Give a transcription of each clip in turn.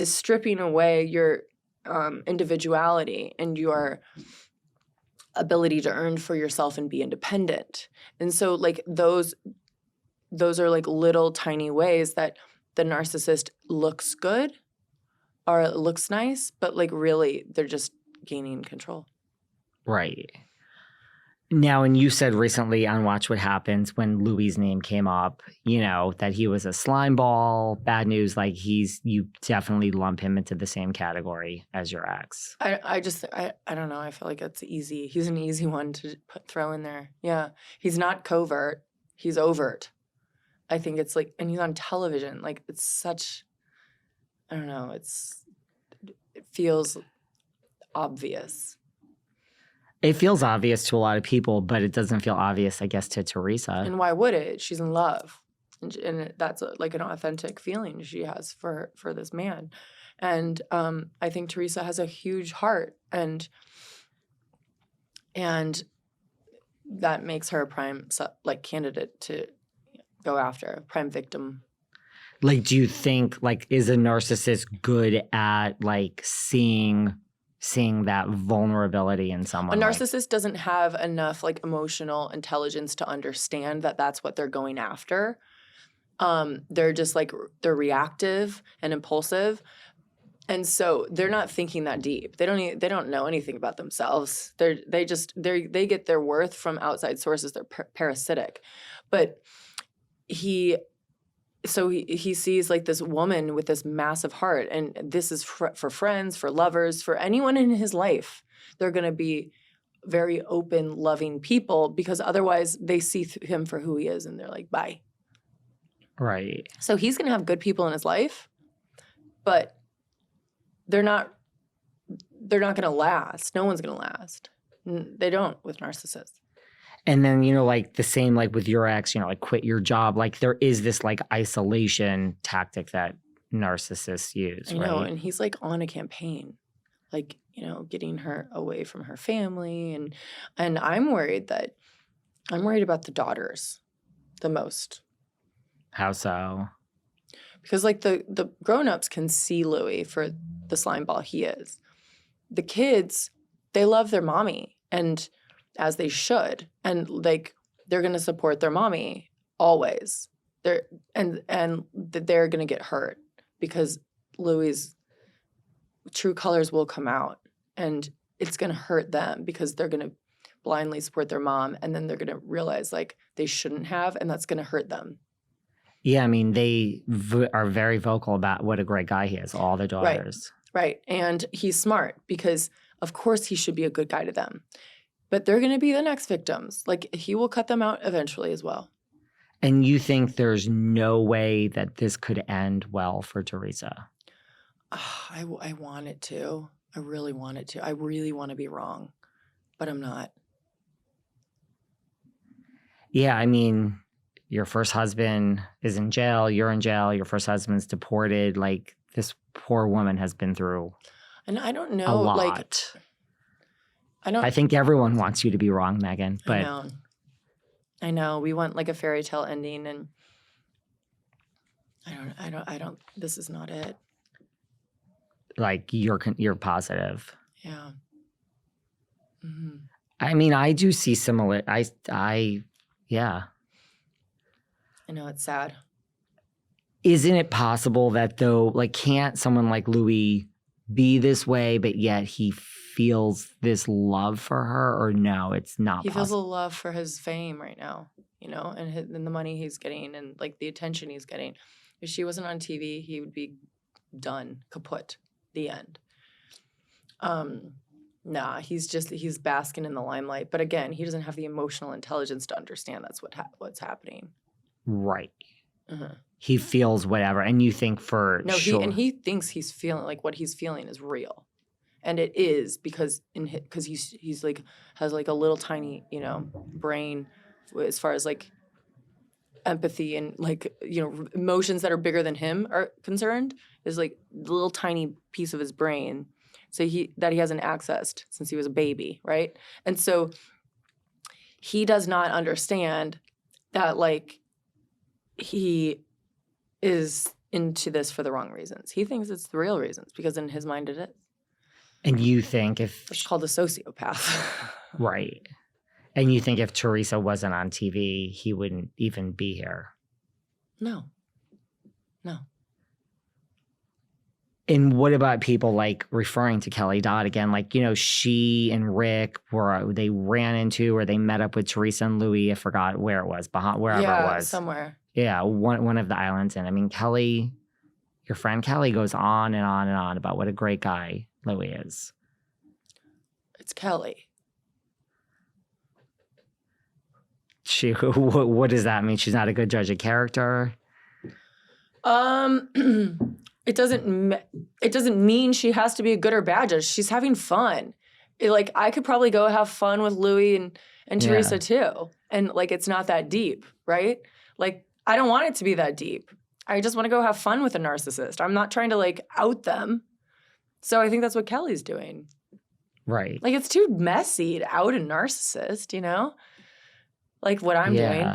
is stripping away your individuality and your ability to earn for yourself and be independent. And so like those are like little tiny ways that the narcissist looks good or looks nice, but like really they're just gaining control. Right. Now, and you said recently on Watch What Happens when Louis' name came up, you know, that he was a slime ball, bad news, like you definitely lump him into the same category as your ex. I don't know. I feel like it's easy. He's an easy one to throw in there. Yeah. He's not covert. He's overt. I think it's like, and he's on television. Like it's such, I don't know. It feels obvious. It feels obvious to a lot of people, but it doesn't feel obvious, I guess, to Teresa. And why would it? She's in love. And that's like an authentic feeling she has for this man. And I think Teresa has a huge heart. And that makes her a prime like candidate to go after, a prime victim. Like, do you think, like, is a narcissist good at, like, seeing that vulnerability in someone? A narcissist doesn't have enough like emotional intelligence to understand that that's what they're going after. They're just like, they're reactive and impulsive. And so they're not thinking that deep. They don't know anything about themselves. They get their worth from outside sources. They're parasitic. But he sees like this woman with this massive heart, and this is for friends, for lovers, for anyone in his life. They're going to be very open, loving people because otherwise they see him for who he is and they're like, bye. Right. So he's going to have good people in his life, but they're not going to last. No one's going to last. They don't with narcissists. And then, you know, like the same, like with your ex, you know, like quit your job. Like there is this like isolation tactic that narcissists use, right? I know, and he's like on a campaign, like, you know, getting her away from her family. And I'm worried about the daughters the most. How so? Because like the grown-ups can see Louis for the slime ball he is. The kids, they love their mommy, and as they should, and like they're gonna support their mommy always. They're gonna get hurt because Louis' true colors will come out, and it's gonna hurt them because they're gonna blindly support their mom, and then they're gonna realize like they shouldn't have, and that's gonna hurt them. Yeah, I mean they are very vocal about what a great guy he is. All the daughters, right, and he's smart because of course he should be a good guy to them. But they're going to be the next victims. Like, he will cut them out eventually as well. And you think there's no way that this could end well for Teresa? I want it to. I really want it to. I really want to be wrong, but I'm not. Yeah, I mean, your first husband is in jail. You're in jail. Your first husband's deported. Like, this poor woman has been through and I don't know, a lot. Like, I think everyone wants you to be wrong, Meghan. But I know. We want like a fairy tale ending, and I don't. This is not it. Like you're positive. Yeah. Mm-hmm. I mean, I do see similar. Yeah. I know, it's sad. Isn't it possible that though, like, can't someone like Louis be this way, but yet he feels this love for her, or no, it's not He feels a love for his fame right now, you know, and the money he's getting and like the attention he's getting. If she wasn't on TV, he would be done, kaput, the end. Nah, he's basking in the limelight. But again, he doesn't have the emotional intelligence to understand that's what's happening. Right. Uh-huh. He feels whatever, and you think for sure. He thinks he's feeling like what he's feeling is real. And it is because he's like has like a little tiny, you know, brain as far as like empathy and like, you know, emotions that are bigger than him are concerned is like the little tiny piece of his brain. So he hasn't accessed since he was a baby, right? And so he does not understand that like he is into this for the wrong reasons. He thinks it's the real reasons because in his mind it is. And you think if It's called a sociopath. right. And you think if Teresa wasn't on TV, he wouldn't even be here? No. And what about people like referring to Kelly Dodd again? Like, you know, she and Rick they ran into or they met up with Teresa and Luis. I forgot where it was, wherever it was. Somewhere. Yeah, one of the islands. And I mean, Kelly, your friend Kelly goes on and on and on about what a great guy Luis is. It's Kelly. What does that mean? She's not a good judge of character? It doesn't mean she has to be a good or bad judge. She's having fun. Like, I could probably go have fun with Luis and Teresa too. And like, it's not that deep, right? Like, I don't want it to be that deep. I just want to go have fun with a narcissist. I'm not trying to like out them. So I think that's what Kelly's doing. Right. Like, it's too messy to out a narcissist, you know? Like what I'm doing.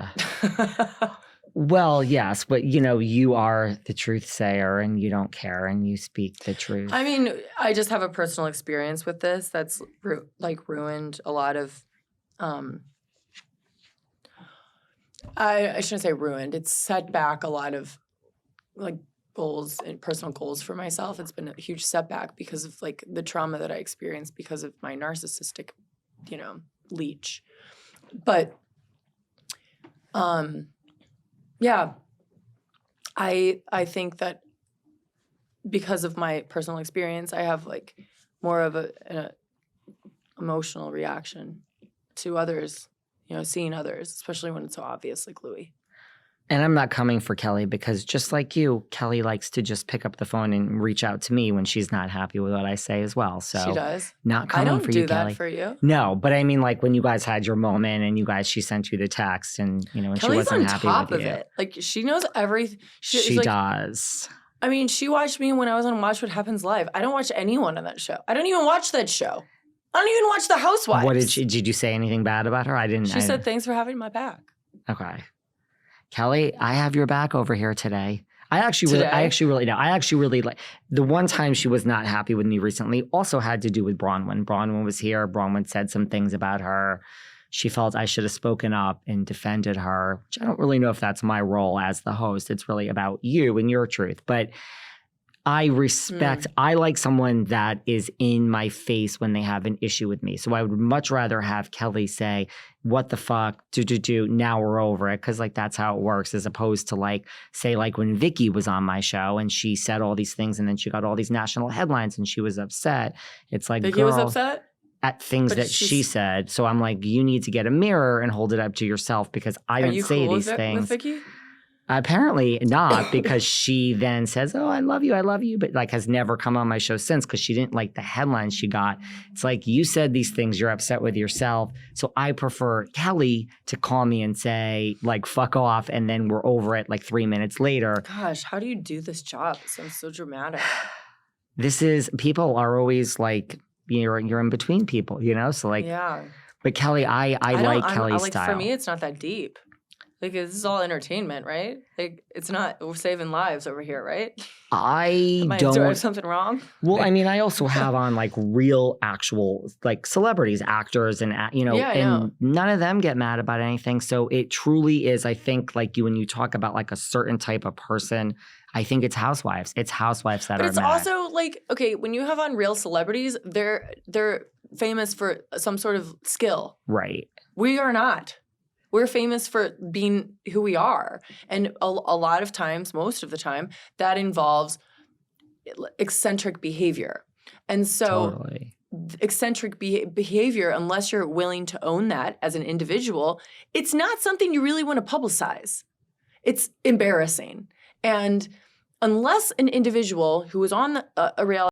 Well, yes, but you know, you are the truth sayer and you don't care and you speak the truth. I mean, I just have a personal experience with this that's ruined a lot of, I shouldn't say ruined. It's set back a lot of like goals and personal goals for myself. It's been a huge setback because of like the trauma that I experienced because of my narcissistic, you know, leech. But, yeah, I think that because of my personal experience, I have like more of an emotional reaction to others, you know, seeing others, especially when it's so obvious, like Luis. And I'm not coming for Kelly because just like you, Kelly likes to just pick up the phone and reach out to me when she's not happy with what I say as well. So she does. Not coming for you, Kelly. I don't do that for you. No, but I mean, like when you guys had your moment and she sent you the text and you know, and Kelly's she wasn't on happy top with of you. it. Like she knows everything. She like, does. I mean, she watched me when I was on Watch What Happens Live. I don't watch anyone on that show. I don't even watch that show. I don't even watch the Housewives. What did you say anything bad about her? I didn't. She said thanks for having my back. Okay. Kelly, I have your back over here today. I actually really like the one time she was not happy with me recently also had to do with Bronwyn. Bronwyn was here. Bronwyn said some things about her. She felt I should have spoken up and defended her, which I don't really know if that's my role as the host. It's really about you and your truth. But I respect, I like someone that is in my face when they have an issue with me. So I would much rather have Kelly say, what the fuck, now we're over it. Cause like that's how it works as opposed to like, say like when Vicki was on my show and she said all these things and then she got all these national headlines and she was upset. It's like, Vicki was upset? At things that she said. So I'm like, you need to get a mirror and hold it up to yourself because I didn't say these things. With Vicki? Apparently not, because she then says, oh, I love you, but like has never come on my show since because she didn't like the headlines she got. It's like, you said these things, you're upset with yourself. So I prefer Kelly to call me and say, like, fuck off, and then we're over it like 3 minutes later. Gosh, how do you do this job? It sounds so dramatic. People are always like, you're in between people, you know? So like, yeah. But Kelly, I like Kelly's style. For me, it's not that deep. Like, this is all entertainment, right? Like, it's not, we're saving lives over here, right? Do I have something wrong? Well, I mean, I also have on like real, actual, like celebrities, actors, and and none of them get mad about anything. So it truly is, I think, like when you talk about like a certain type of person, I think it's Housewives. It's Housewives that are mad. But it's also like, okay, when you have on real celebrities, they're famous for some sort of skill. Right. We are not. We're famous for being who we are. And a lot of times, most of the time, that involves eccentric behavior. And so eccentric behavior, unless you're willing to own that as an individual, it's not something you really want to publicize. It's embarrassing. And unless an individual who is on a reality